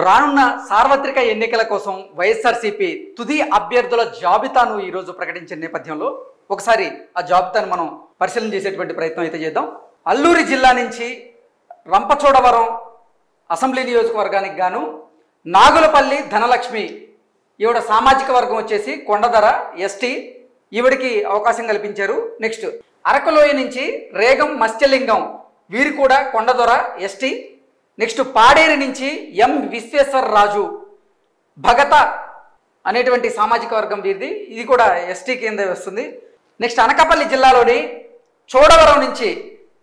రానున్న సార్వత్రిక ఎన్నికల కోసం వైఎస్ఆర్సీపీ తుది అభ్యర్థుల జాబితాను ఈరోజు ప్రకటించిన నేపథ్యంలో ఒకసారి ఆ జాబితాను మనం పరిశీలన చేసేటువంటి ప్రయత్నం అయితే చేద్దాం. అల్లూరి జిల్లా నుంచి రంపచోడవరం అసెంబ్లీ నియోజకవర్గానికి గాను నాగులపల్లి ధనలక్ష్మి, ఈవిడ సామాజిక వర్గం వచ్చేసి కొండదర ఎస్టీ, ఈవిడికి అవకాశం కల్పించారు. నెక్స్ట్ అరకులోయ నుంచి రేగం మత్స్యలింగం, వీరు కూడా కొండదొర ఎస్టీ. నెక్స్ట్ పాడేరు నుంచి ఎం విశ్వేశ్వరరాజు భగత అనేటువంటి సామాజిక వర్గం వీరిది, ఇది కూడా ఎస్టీ కింద వస్తుంది. నెక్స్ట్ అనకాపల్లి జిల్లాలోని చోడవరం నుంచి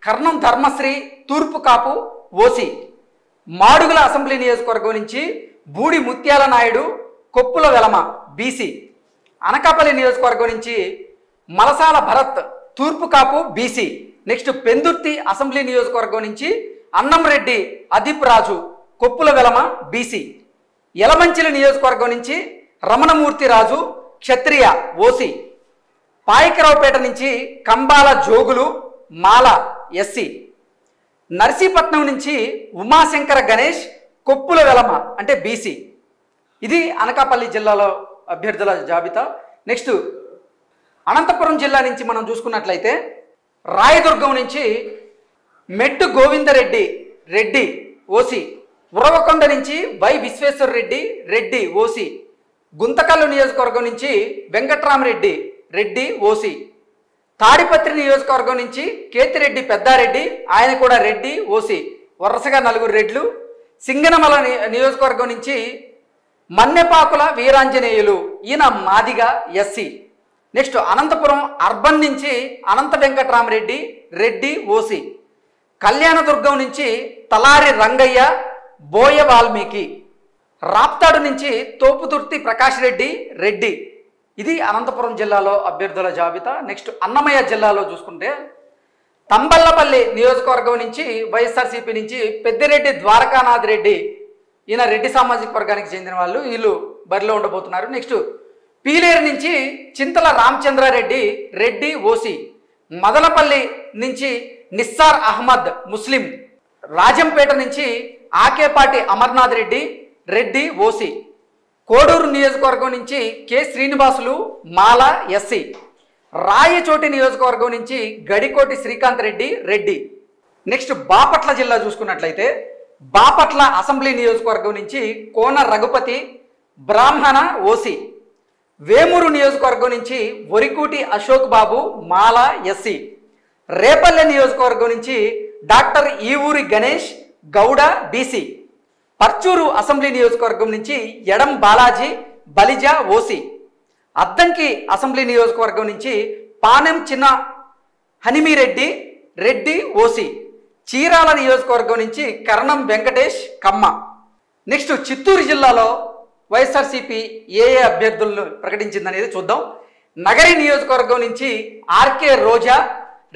కర్ణం ధర్మశ్రీ తూర్పు కాపు ఓసి, మాడుగుల అసెంబ్లీ నియోజకవర్గం నుంచి బూడి ముత్యాల నాయుడు కొప్పుల వెలమ బీసీ, అనకాపల్లి నియోజకవర్గం నుంచి మలసాల భరత్ తూర్పు కాపు బీసీ. నెక్స్ట్ పెందుర్తి అసెంబ్లీ నియోజకవర్గం నుంచి అన్నంరెడ్డి అదీప్ రాజు కొప్పుల వెలమ బీసీ, యలమంచిలి నియోజకవర్గం నుంచి రమణమూర్తి రాజు క్షత్రియ ఓసి, పాయకరావుపేట నుంచి కంబాల జోగులు మాల ఎస్సీ, నర్సీపట్నం నుంచి ఉమాశంకర గణేష్ కొప్పుల వెలమ అంటే బీసీ. ఇది అనకాపల్లి జిల్లాలో అభ్యర్థుల జాబితా. నెక్స్ట్ అనంతపురం జిల్లా నుంచి మనం చూసుకున్నట్లయితే రాయదుర్గం నుంచి మెట్టు గోవిందరెడ్డి రెడ్డి ఓసి, ఉరవకొండ నుంచి వై విశ్వేశ్వర రెడ్డి రెడ్డి ఓసి, గుంతకల్లు నియోజకవర్గం నుంచి వెంకట్రామరెడ్డి రెడ్డి ఓసి, తాడిపత్రి నియోజకవర్గం నుంచి కేతిరెడ్డి పెద్దారెడ్డి, ఆయన కూడా రెడ్డి ఓసి, వరుసగా 4 రెడ్లు. సింగనమల నియోజకవర్గం నుంచి మన్నెపాకుల వీరాంజనేయులు, ఈయన Madiga SC. Next Anantapuram urban నుంచి అనంత వెంకట్రామరెడ్డి రెడ్డి ఓసి, కళ్యాణదుర్గం నుంచి తలారి రంగయ్య బోయ వాల్మీకి, రాప్తాడు నుంచి తోపుతుర్తి ప్రకాష్ రెడ్డి రెడ్డి. ఇది అనంతపురం జిల్లాలో అభ్యర్థుల జాబితా. నెక్స్ట్ అన్నమయ్య జిల్లాలో చూసుకుంటే తంబల్లపల్లి నియోజకవర్గం నుంచి వైఎస్ఆర్సీపీ నుంచి పెద్దిరెడ్డి ద్వారకానాథ్ రెడ్డి, ఈయన రెడ్డి సామాజిక వర్గానికి చెందిన వాళ్ళు, వీళ్ళు బరిలో ఉండబోతున్నారు. నెక్స్ట్ పీలేరు నుంచి చింతల రామచంద్రారెడ్డి రెడ్డి ఓసి, మదనపల్లి నుంచి నిస్సార్ అహ్మద్ ముస్లిం, రాజంపేట నుంచి ఆకేపాటి అమర్నాథ్ రెడ్డి రెడ్డి ఓసి, కోడూరు నియోజకవర్గం నుంచి కె శ్రీనివాసులు మాల ఎస్సీ, రాయచోటి నియోజకవర్గం నుంచి గడికోటి శ్రీకాంత్ రెడ్డి రెడ్డి. నెక్స్ట్ బాపట్ల జిల్లా చూసుకున్నట్లయితే బాపట్ల అసెంబ్లీ నియోజకవర్గం నుంచి కోన రఘుపతి బ్రాహ్మణ ఓసి, వేమూరు నియోజకవర్గం నుంచి వరికూటి అశోక్ బాబు మాల ఎస్సీ, రేపల్లె నియోజకవర్గం నుంచి doctor Evuri Ganesh Gouda BC, Parchuru assembly నియోజకవర్గం నుంచి ఎడం బాలాజీ బలిజ ఓసి, అద్దంకి అసెంబ్లీ నియోజకవర్గం నుంచి పానెం చిన్న హనిమిరెడ్డి రెడ్డి ఓసి, చీరాల నియోజకవర్గం నుంచి కర్ణం వెంకటేష్ కమ్మ. నెక్స్ట్ చిత్తూరు జిల్లాలో వైఎస్ఆర్సీపీ ఏ అభ్యర్థులను ప్రకటించిందనేది చూద్దాం. నగరి నియోజకవర్గం నుంచి ఆర్కే రోజా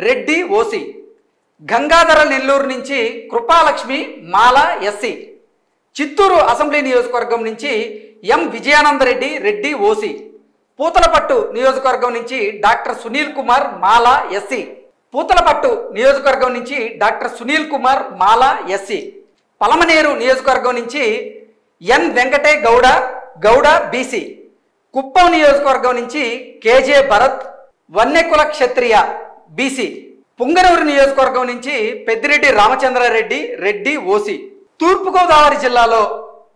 రెడ్డి ఓసి, గంగాధర నెల్లూరు నుంచి కృపాలక్ష్మి మాల ఎస్సీ, చిత్తూరు అసెంబ్లీ నియోజకవర్గం నుంచి ఎం విజయానందరెడ్డి రెడ్డి ఓసి, పూతలపట్టు నియోజకవర్గం నుంచి డాక్టర్ సునీల్ కుమార్ మాల ఎస్సీ, పూతలపట్టు నియోజకవర్గం నుంచి డాక్టర్ సునీల్ కుమార్ మాల ఎస్సీ, పలమనేరు నియోజకవర్గం నుంచి ఎన్ వెంకటే గౌడ గౌడ బీసీ, కుప్పం నియోజకవర్గం నుంచి కేజే భరత్ వన్నెకుల క్షత్రియ బీసీ, పుంగనూరు నియోజకవర్గం నుంచి పెద్దిరెడ్డి రామచంద్రారెడ్డి రెడ్డి ఓసి. తూర్పుగోదావరి జిల్లాలో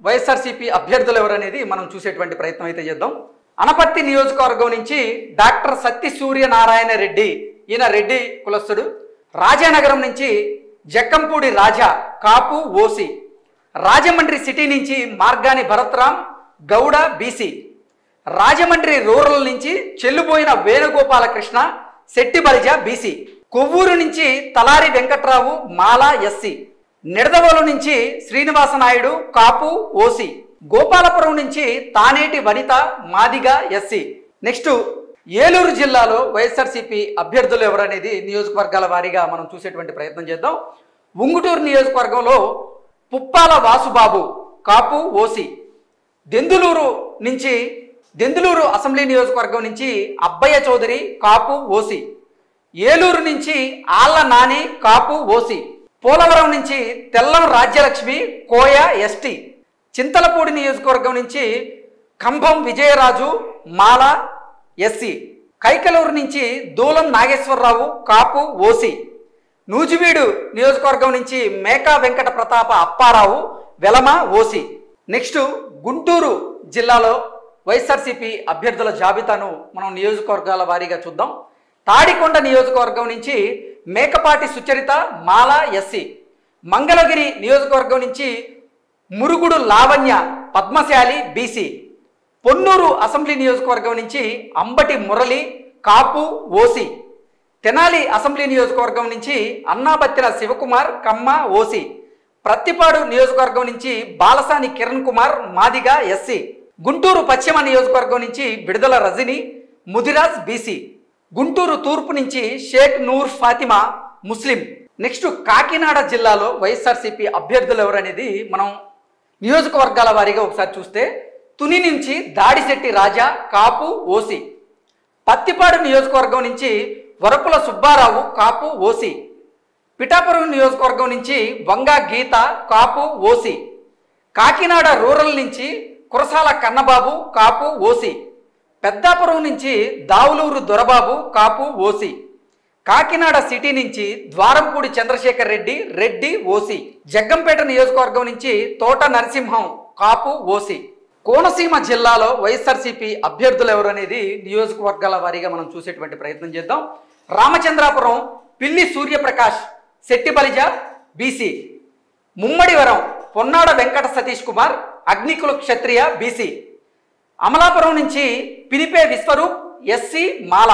వైఎస్ఆర్సీపీ అభ్యర్థులు ఎవరనేది మనం చూసేటువంటి ప్రయత్నం అయితే చేద్దాం. అనపర్తి నియోజకవర్గం నుంచి డాక్టర్ సత్తి సూర్యనారాయణ రెడ్డి, ఈయన రెడ్డి కులస్తుడు, రాజానగరం నుంచి జక్కంపూడి రాజా కాపు ఓసి, రాజమండ్రి సిటీ నుంచి మార్గాని భరత్రామ్ గౌడ బీసీ, రాజమండ్రి రూరల్ నుంచి చెల్లుబోయిన వేణుగోపాలకృష్ణ శెట్టి బలిజ బీసీ, కొవ్వూరు నుంచి తలారి వెంకట్రావు మాల ఎస్సీ, నిడదవోలు నుంచి శ్రీనివాస నాయుడు కాపు ఓసి, గోపాలపురం నుంచి తానేటి వనిత మాదిగా ఎస్సీ. నెక్స్ట్ ఏలూరు జిల్లాలో వైఎస్ఆర్సీపీ అభ్యర్థులు ఎవరనేది నియోజకవర్గాల వారీగా మనం చూసేటువంటి ప్రయత్నం చేద్దాం. ఉంగుటూరు నియోజకవర్గంలో పుప్పాల వాసుబాబు కాపు ఓసి, దెందులూరు అసెంబ్లీ నియోజకవర్గం నుంచి అబ్బయ్య చౌదరి కాపు ఓసి, ఏలూరు నుంచి ఆళ్ల నాని కాపు ఓసి, పోలవరం నుంచి తెల్లం రాజ్యలక్ష్మి కోయ ఎస్టీ, చింతలపూడి నియోజకవర్గం నుంచి కంభం విజయరాజు మాల ఎస్సీ, కైకలూరు నుంచి దూలం నాగేశ్వరరావు కాపు ఓసీ, నూజివీడు నియోజకవర్గం నుంచి మేకా వెంకట ప్రతాప అప్పారావు వెలమ ఓసీ. నెక్స్ట్ గుంటూరు జిల్లాలో వైఎస్ఆర్సీపీ అభ్యర్థుల జాబితాను మనం నియోజకవర్గాల వారీగా చూద్దాం. తాడికొండ నియోజకవర్గం నుంచి మేకపాటి సుచరిత మాల ఎస్సీ, మంగళగిరి నియోజకవర్గం నుంచి మురుగుడు లావణ్య పద్మశాలి బీసీ, పొన్నూరు అసెంబ్లీ నియోజకవర్గం నుంచి అంబటి మురళి కాపు ఓసీ, తెనాలి అసెంబ్లీ నియోజకవర్గం నుంచి అన్నాబత్తిన శివకుమార్ కమ్మ ఓసీ, ప్రత్తిపాడు నియోజకవర్గం నుంచి బాలసాని కిరణ్ కుమార్ మాదిగ ఎస్సీ, గుంటూరు పశ్చిమ నియోజకవర్గం నుంచి విడుదల రజని ముదిరాజ్ బీసీ, గుంటూరు తూర్పు నుంచి షేక్ నూర్ ఫాతిమా ముస్లిం. నెక్స్ట్ కాకినాడ జిల్లాలో వైఎస్ఆర్సీపీ అభ్యర్థులు ఎవరనేది మనం నియోజకవర్గాల వారీగా ఒకసారి చూస్తే తుని నుంచి దాడిశెట్టి రాజా కాపు ఓసీ, పత్తిపాడు నియోజకవర్గం నుంచి వరపుల సుబ్బారావు కాపు ఓసీ, పిఠాపురం నియోజకవర్గం నుంచి వంగా గీత కాపు ఓసీ, కాకినాడ రూరల్ నుంచి కురసాల కన్నబాబు కాపు ఓసీ, పెద్దాపురం నుంచి దావులూరు దొరబాబు కాపు ఓసీ, కాకినాడ సిటీ నుంచి ద్వారంపూడి చంద్రశేఖర్ రెడ్డి రెడ్డి ఓసీ, జగ్గంపేట నియోజకవర్గం నుంచి తోట నరసింహం కాపు ఓసీ. కోనసీమ జిల్లాలో వైఎస్ఆర్సీపీ అభ్యర్థులు ఎవరనేది నియోజకవర్గాల వారీగా మనం చూసేటువంటి ప్రయత్నం చేద్దాం. రామచంద్రాపురం పిల్లి సూర్యప్రకాష్ శెట్టిబలిజ బీసీ, ముమ్మడివరం పొన్నాడ వెంకట సతీష్ కుమార్ అగ్నికుల క్షత్రియ బీసీ, అమలాపురం నుంచి పినిపే విశ్వరూప్ ఎస్సీ మాల,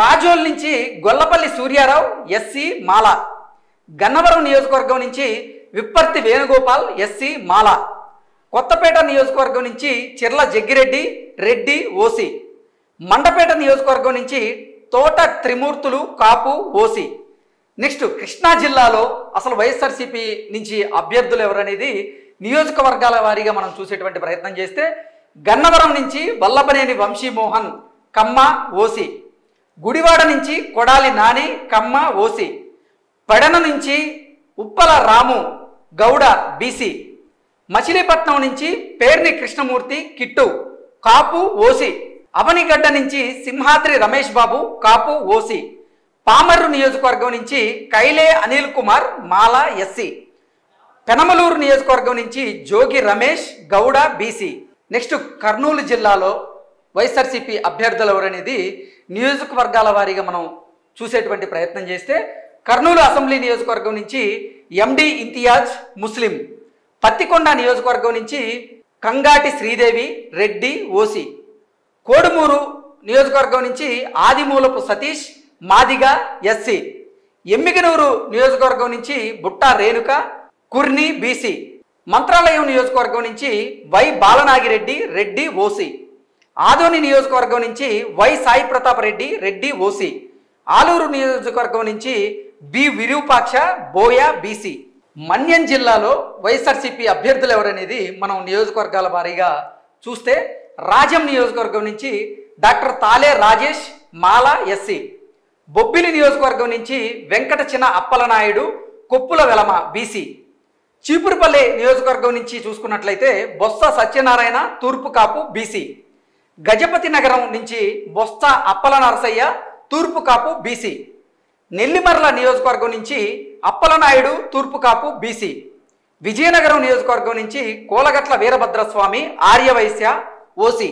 రాజోల్ నుంచి గొల్లపల్లి సూర్యారావు ఎస్సీ మాల, గన్నవరం నియోజకవర్గం నుంచి విప్పర్తి వేణుగోపాల్ ఎస్సీ మాల, కొత్తపేట నియోజకవర్గం నుంచి చిర్ల జగ్గిరెడ్డి రెడ్డి ఓసీ, మండపేట నియోజకవర్గం నుంచి తోట త్రిమూర్తులు కాపు ఓసీ. నెక్స్ట్ కృష్ణా జిల్లాలో అసలు వైఎస్ఆర్సీపీ నుంచి అభ్యర్థులు ఎవరనేది నియోజకవర్గాల వారీగా మనం చూసేటువంటి ప్రయత్నం చేస్తే గన్నవరం నుంచి వల్లభనేని వంశీమోహన్ కమ్మ ఓసీ, గుడివాడ నుంచి కొడాలి నాని కమ్మ ఓసీ, పెడన నుంచి ఉప్పల రాము గౌడ బీసీ, మచిలీపట్నం నుంచి పేర్ని కృష్ణమూర్తి కిట్టు కాపు ఓసీ, అవనిగడ్డ నుంచి సింహాద్రి రమేష్ బాబు కాపు ఓసీ, పామర్రు నియోజకవర్గం నుంచి కైలే అనిల్ కుమార్ మాల ఎస్సీ, పెనమలూరు నియోజకవర్గం నుంచి జోగి రమేష్ గౌడ బీసీ. నెక్స్ట్ కర్నూలు జిల్లాలో వైఎస్ఆర్సీపీ అభ్యర్థులు ఎవరనేది నియోజకవర్గాల వారీగా మనం చూసేటువంటి ప్రయత్నం చేస్తే కర్నూలు అసెంబ్లీ నియోజకవర్గం నుంచి ఎండి ఇంతియాజ్ ముస్లిం, పత్తికొండ నియోజకవర్గం నుంచి కంగాటి శ్రీదేవి రెడ్డి ఓసీ, కోడుమూరు నియోజకవర్గం నుంచి ఆదిమూలపు సతీష్ మాదిగ ఎస్సీ, ఎమ్మిగనూరు నియోజకవర్గం నుంచి బుట్టా రేణుక కుర్ని బీసీ, మంత్రాలయం నియోజకవర్గం నుంచి వై బాలనాగిరెడ్డి రెడ్డి ఓసీ, ఆదోని నియోజకవర్గం నుంచి వై సాయి ప్రతాప్ రెడ్డి రెడ్డి ఓసీ, ఆలూరు నియోజకవర్గం నుంచి బి విరూపాక్ష బోయా బీసీ. మన్యం జిల్లాలో వైఎస్ఆర్సీపీ అభ్యర్థులు ఎవరనేది మనం నియోజకవర్గాల వారీగా చూస్తే రాజం నియోజకవర్గం నుంచి డాక్టర్ తాలే రాజేష్ మాల ఎస్సీ, బొబ్బిలి నియోజకవర్గం నుంచి వెంకట చిన్న అప్పలనాయుడు కొప్పుల వెలమ బీసీ, చీపురుపల్లి నియోజకవర్గం నుంచి చూసుకున్నట్లయితే బొత్స సత్యనారాయణ తూర్పు కాపు బీసీ, గజపతి నగరం నుంచి బొత్స అప్పల నరసయ్య తూర్పు కాపు బీసీ, నెల్లిమర్ల నియోజకవర్గం నుంచి అప్పలనాయుడు తూర్పు కాపు బీసీ, విజయనగరం నియోజకవర్గం నుంచి కోలగట్ల వీరభద్రస్వామి ఆర్యవైశ్య ఓసీ,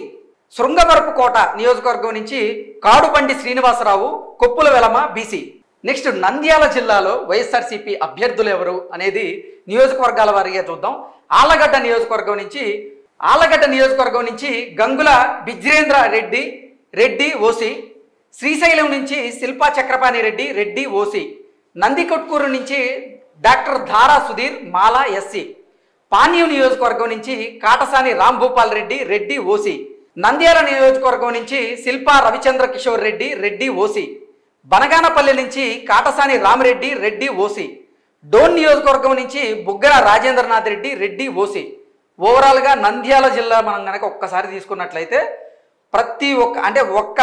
శృంగవరపు కోట నియోజకవర్గం నుంచి కాడుబండి శ్రీనివాసరావు కొప్పుల వెలమ బీసీ. నెక్స్ట్ నంద్యాల జిల్లాలో వైఎస్ఆర్సీపీ అభ్యర్థులు ఎవరు అనేది నియోజకవర్గాల వారీగా చూద్దాం. ఆలగడ్డ నియోజకవర్గం నుంచి గంగుల బిజ్రేంద్ర రెడ్డి రెడ్డి ఓసీ, శ్రీశైలం నుంచి శిల్పా చక్రపాణి రెడ్డి రెడ్డి ఓసీ, నందికొట్కూరు నుంచి డాక్టర్ ధారా సుధీర్ మాలా ఎస్సీ, పాణ్యం నియోజకవర్గం నుంచి కాటసాని రాంభూపాల్ రెడ్డి రెడ్డి ఓసీ, నంద్యాల నియోజకవర్గం నుంచి శిల్పా రవిచంద్ర కిషోర్ రెడ్డి రెడ్డి ఓసీ, బనగానపల్లి నుంచి కాటసాని రామరెడ్డి రెడ్డి ఓసీ, డోన్ నియోజకవర్గం నుంచి బుగ్గన రాజేంద్రనాథ్ రెడ్డి రెడ్డి ఓసీ. ఓవరాల్గా నంద్యాల జిల్లా మనం కనుక ఒక్కసారి తీసుకున్నట్లయితే ప్రతి ఒక్క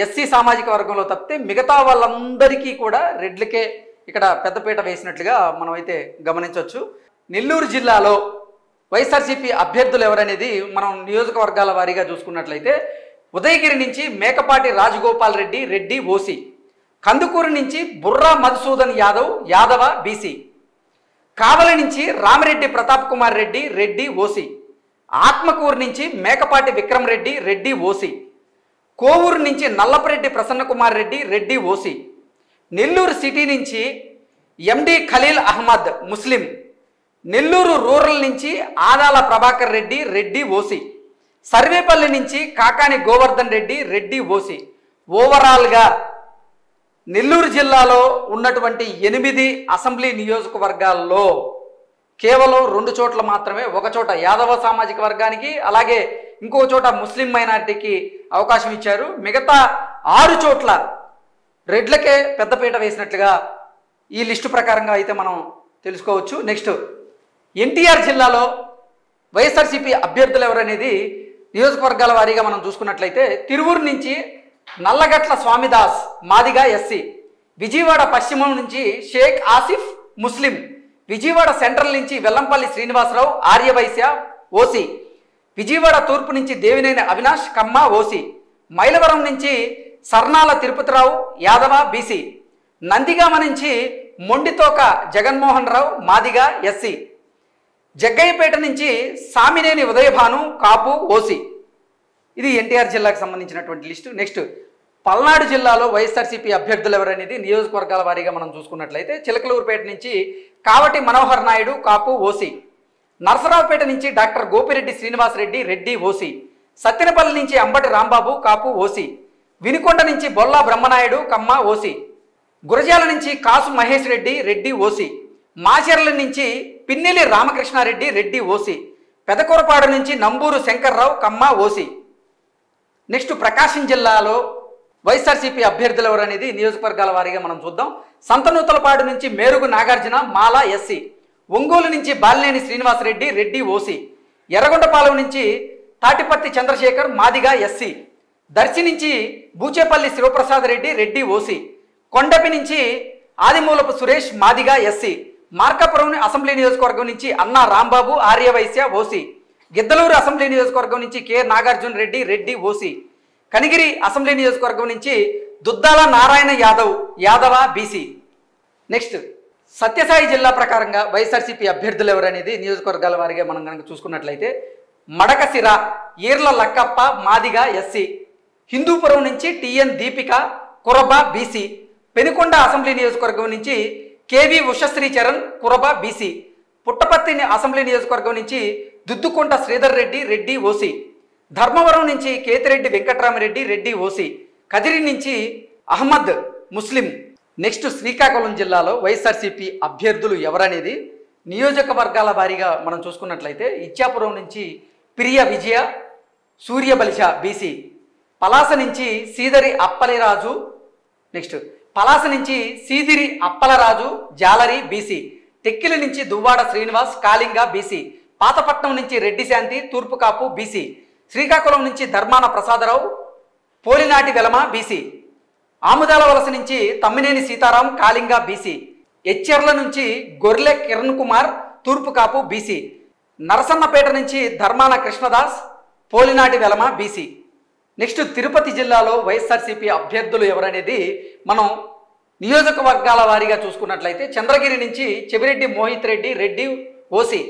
ఎస్సీ సామాజిక వర్గంలో తప్పితే మిగతా వాళ్ళందరికీ కూడా రెడ్లకే ఇక్కడ పెద్దపీట వేసినట్లుగా మనం అయితే గమనించవచ్చు. నెల్లూరు జిల్లాలో వైఎస్ఆర్సీపీ అభ్యర్థులు ఎవరనేది మనం నియోజకవర్గాల వారీగా చూసుకున్నట్లయితే ఉదయగిరి నుంచి మేకపాటి రాజగోపాల్ రెడ్డి రెడ్డి ఓసీ, కందుకూరు నుంచి బుర్రా మధుసూదన్ యాదవ బీసీ, కావలి నుంచి రామిరెడ్డి ప్రతాప్ కుమార్ రెడ్డి రెడ్డి ఓసీ, ఆత్మకూరు నుంచి మేకపాటి విక్రమ్ రెడ్డి రెడ్డి ఓసీ, కోవూరు నుంచి నల్లపరెడ్డి ప్రసన్న కుమార్ రెడ్డి రెడ్డి ఓసీ, నెల్లూరు సిటీ నుంచి ఎండి ఖలీల్ అహ్మద్ ముస్లిం, నెల్లూరు రూరల్ నుంచి ఆదాల ప్రభాకర్ రెడ్డి రెడ్డి ఓసీ, సర్వేపల్లి నుంచి కాకాని గోవర్ధన్ రెడ్డి రెడ్డి ఓసీ. ఓవరాల్గా నెల్లూరు జిల్లాలో ఉన్నటువంటి 8 అసెంబ్లీ నియోజకవర్గాల్లో కేవలం 2 చోట్ల మాత్రమే, ఒక చోట యాదవ సామాజిక వర్గానికి అలాగే ఇంకో చోట ముస్లిం మైనారిటీకి అవకాశం ఇచ్చారు. మిగతా 6 చోట్ల రెడ్లకే పెద్దపీట వేసినట్లుగా ఈ లిస్టు ప్రకారంగా అయితే మనం తెలుసుకోవచ్చు. నెక్స్ట్ ఎన్టీఆర్ జిల్లాలో వైఎస్ఆర్సీపీ అభ్యర్థులు ఎవరనేది నియోజకవర్గాల వారీగా మనం చూసుకున్నట్లయితే తిరువూరు నుంచి నల్లగట్ల స్వామిదాస్ మాదిగా ఎస్సీ, విజయవాడ పశ్చిమం నుంచి షేక్ ఆసిఫ్ ముస్లిం, విజయవాడ సెంట్రల్ నుంచి వెల్లంపల్లి శ్రీనివాసరావు ఆర్యవైశ్య ఓసీ, విజయవాడ తూర్పు నుంచి దేవినేని అవినాష్ కమ్మ ఓసీ, మైలవరం నుంచి సర్నాల తిరుపతిరావు యాదవ బీసీ, నందిగామ నుంచి మొండితోక జగన్మోహన్ రావు మాదిగా ఎస్సీ, జగ్గయ్యపేట నుంచి సామినేని ఉదయభాను కాపు ఓసీ. ఇది ఎన్టీఆర్ జిల్లాకు సంబంధించినటువంటి లిస్టు. నెక్స్ట్ పల్నాడు జిల్లాలో వైఎస్ఆర్సీపీ అభ్యర్థులు ఎవరనేది నియోజకవర్గాల వారీగా మనం చూసుకున్నట్లయితే చిలకలూరుపేట నుంచి కావటి మనోహర్ నాయుడు కాపు ఓసీ, నరసరావుపేట నుంచి డాక్టర్ గోపిరెడ్డి శ్రీనివాసరెడ్డి రెడ్డి ఓసీ, సత్తెనపల్లి నుంచి అంబటి రాంబాబు కాపు ఓసీ, వినుకొండ నుంచి బొల్లా బ్రహ్మనాయుడు కమ్మ ఓసీ, గురజాల నుంచి కాసు మహేష్ రెడ్డి రెడ్డి ఓసీ, మాచర్ల నుంచి పిన్నెలి రామకృష్ణారెడ్డి రెడ్డి ఓసీ, పెదకూరపాడు నుంచి నంబూరు శంకర్రావు కమ్మ ఓసీ. నెక్స్ట్ ప్రకాశం జిల్లాలో వైఎస్ఆర్సీపీ అభ్యర్థులు ఎవరనేది నియోజకవర్గాల వారీగా మనం చూద్దాం. సంతనూతలపాడు నుంచి మేరుగు నాగార్జున మాలా ఎస్సీ, ఒంగోలు నుంచి బాలినేని శ్రీనివాసరెడ్డి రెడ్డి ఓసీ, ఎర్రగొండపాలెం నుంచి తాటిపత్తి చంద్రశేఖర్ మాదిగా ఎస్సీ, దర్శి నుంచి బూచేపల్లి శివప్రసాద్ రెడ్డి రెడ్డి ఓసీ, కొండపి నుంచి ఆదిమూలపు సురేష్ మాదిగా ఎస్సీ, మార్కాపురం అసెంబ్లీ నియోజకవర్గం నుంచి అన్నా రాంబాబు ఆర్యవైశ్య ఓసీ, గిద్దలూరు అసెంబ్లీ నియోజకవర్గం నుంచి K Nagarjuna Reddy Reddy OC, Kanigiri assembly నియోజకవర్గం నుంచి దుద్దాల నారాయణ యాదవ బీసీ. నెక్స్ట్ సత్యసాయి జిల్లా ప్రకారంగా వైఎస్ఆర్సీపీ అభ్యర్థులు ఎవరనేది నియోజకవర్గాల వారీగా మనం కనుక చూసుకున్నట్లయితే మడకసిర ఈర్ల లక్కప్ప మాదిగా ఎస్సీ, హిందూపురం నుంచి TN Deepika Kuruba BC, Penukonda assembly నియోజకవర్గం నుంచి KV Ushashri Charan Kuruba BC, Puttaparthi assembly నియోజకవర్గం నుంచి దుద్దుకొంట శ్రీధర్ రెడ్డి రెడ్డి ఓసీ, ధర్మవరం నుంచి కేతిరెడ్డి వెంకట్రామరెడ్డి రెడ్డి ఓసీ, కదిరి నుంచి అహ్మద్ ముస్లిం. నెక్స్ట్ శ్రీకాకుళం జిల్లాలో వైఎస్ఆర్సీపీ అభ్యర్థులు ఎవరనేది నియోజకవర్గాల వారీగా మనం చూసుకున్నట్లయితే ఇచ్చాపురం నుంచి ప్రియ విజయ సూర్యబలిష బీసీ, పలాస నుంచి సీదరి అప్పలరాజు, నెక్స్ట్ పలాస నుంచి సీదిరి అప్పలరాజు జాలరి బీసీ, టెక్కిలి నుంచి దువ్వాడ శ్రీనివాస్ కాళింగ బీసీ, పాతపట్నం నుంచి రెడ్డి శాంతి తూర్పు కాపు బీసీ, శ్రీకాకుళం నుంచి ధర్మాన ప్రసాదరావు పోలినాటి వెలమ బీసీ, ఆముదాల వలస నుంచి తమ్మినేని సీతారాం కాళింగ బీసీ, ఎచ్చెర్ల నుంచి గొర్లె కిరణ్ కుమార్ తూర్పు కాపు బీసీ, నరసన్నపేట నుంచి ధర్మాన కృష్ణదాస్ పోలినాటి వెలమ బీసీ. నెక్స్ట్ తిరుపతి జిల్లాలో వైఎస్ఆర్సీపీ అభ్యర్థులు ఎవరనేది మనం నియోజకవర్గాల వారీగా చూసుకున్నట్లయితే చంద్రగిరి నుంచి చెవిరెడ్డి మోహిత్ రెడ్డి రెడ్డి ఓసీ,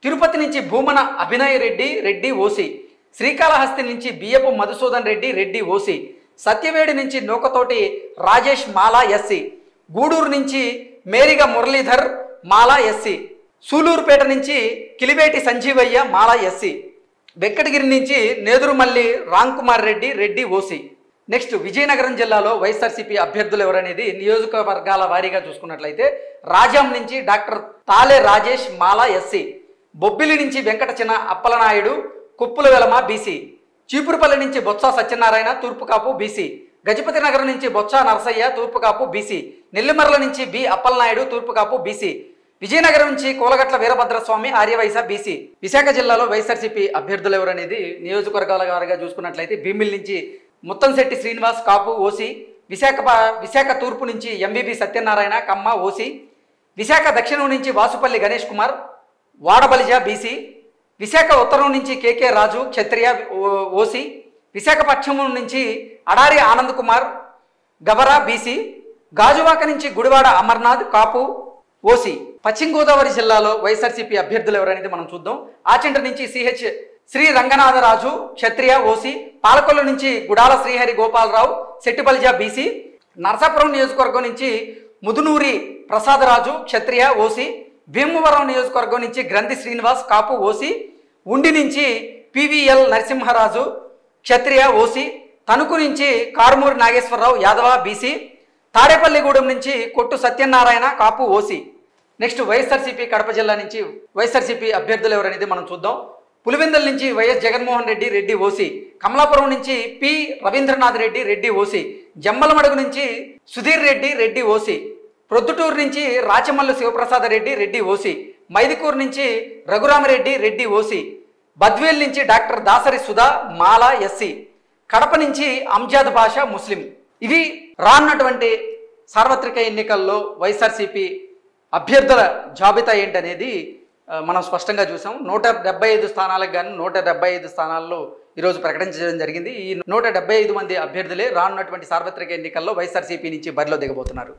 తిరుపతి నుంచి భూమన అభినయ్ రెడ్డి రెడ్డి ఓసీ, శ్రీకాళహస్తి నుంచి బియ్యపు మధుసూదన్ రెడ్డి రెడ్డి ఓసీ, సత్యవేడి నుంచి నూకతోటి రాజేష్ మాలా ఎస్సీ, గూడూరు నుంచి మేరిగ మురళీధర్ మాలా ఎస్సీ, సూలూరుపేట నుంచి కిలివేటి సంజీవయ్య మాలా ఎస్సీ, వెంకటగిరి నుంచి నేదురుమల్లి రామ్ కుమార్ రెడ్డి రెడ్డి ఓసీ. నెక్స్ట్ విజయనగరం జిల్లాలో వైఎస్ఆర్సీపీ అభ్యర్థులు ఎవరనేది నియోజకవర్గాల వారీగా చూసుకున్నట్లయితే రాజాం నుంచి డాక్టర్ తాలే రాజేష్ మాలా ఎస్సీ, బొబ్బిలి నుంచి వెంకట చిన్న అప్పలనాయుడు కుప్పుల వెలమ బీసీ, చీపురుపల్లి నుంచి బొత్స సత్యనారాయణ తూర్పు కాపు బీసీ, గజపతి నగరం నుంచి బొత్స నరసయ్య తూర్పు కాపు బీసీ, నెల్లిమర్ల నుంచి బి అప్పలనాయుడు తూర్పు కాపు బీసీ, విజయనగరం నుంచి కోలగట్ల వీరభద్రస్వామి ఆర్యవైశ్య బీసీ. విశాఖ జిల్లాలో వైఎస్ఆర్సీపీ అభ్యర్థులు ఎవరనేది నియోజకవర్గాల వారీగా చూసుకున్నట్లయితే భీమిల్ నుంచి ముత్తంశెట్టి శ్రీనివాస్ కాపు ఓసీ, విశాఖ తూర్పు నుంచి ఎంబీబీ సత్యనారాయణ కమ్మ ఓసీ, విశాఖ దక్షిణం నుంచి వాసుపల్లి గణేష్ కుమార్ వాడబలిజ బీసీ, విశాఖ ఉత్తరం నుంచి కేకే రాజు క్షత్రియ ఓసీ, విశాఖపట్నం నుంచి అడారి ఆనంద్ కుమార్ గవరా బీసీ, గాజువాక నుంచి గుడివాడ అమర్నాథ్ కాపు ఓసీ. పశ్చిమ గోదావరి జిల్లాలో వైఎస్ఆర్సీపీ అభ్యర్థులు ఎవరనేది మనం చూద్దాం. ఆచంట నుంచి సిహెచ్ శ్రీ రంగనాథరాజు క్షత్రియ ఓసీ, పాలకొల్లు నుంచి గుడాల శ్రీహరి గోపాలరావు సెట్టిబలిజా బీసీ, నరసాపురం నియోజకవర్గం నుంచి ముదునూరి ప్రసాదరాజు క్షత్రియ ఓసీ, భీమవరం నియోజకవర్గం నుంచి గ్రంథి శ్రీనివాస్ కాపు ఓసీ, ఉండి నుంచి పివిఎల్ నరసింహరాజు క్షత్రియ ఓసీ, తణుకు నుంచి కారుమూరి నాగేశ్వరరావు యాదవ బీసీ, తాడేపల్లిగూడెం నుంచి కొట్టు సత్యనారాయణ కాపు ఓసీ. నెక్స్ట్ వైఎస్ఆర్సీపీ కడప జిల్లా నుంచి వైఎస్ఆర్సీపీ అభ్యర్థులు ఎవరనేది మనం చూద్దాం. పులివెందుల నుంచి వైఎస్ జగన్మోహన్ రెడ్డి రెడ్డి ఓసీ, కమలాపురం నుంచి పి రవీంద్రనాథ్ రెడ్డి రెడ్డి ఓసీ, జమ్మలమడుగు నుంచి సుధీర్ రెడ్డి రెడ్డి ఓసీ, ప్రొద్దుటూరు నుంచి రాచమల్లు శివప్రసాద రెడ్డి రెడ్డి ఓసీ, మైదుకూరు నుంచి రఘురామరెడ్డి రెడ్డి ఓసీ, బద్వేల్ నుంచి డాక్టర్ దాసరి సుధా మాలా ఎస్సీ, కడప నుంచి అంజాద్ బాషా ముస్లిం. ఇవి రానున్నటువంటి సార్వత్రిక ఎన్నికల్లో వైఎస్ఆర్సీపీ అభ్యర్థుల జాబితా ఏంటనేది మనం స్పష్టంగా చూసాం. 175 స్థానాలకు గాను 175 స్థానాల్లో ఈరోజు ప్రకటించడం జరిగింది. ఈ 175 మంది అభ్యర్థులే రానున్నటువంటి సార్వత్రిక ఎన్నికల్లో వైఎస్ఆర్సీపీ నుంచి బరిలో దిగబోతున్నారు.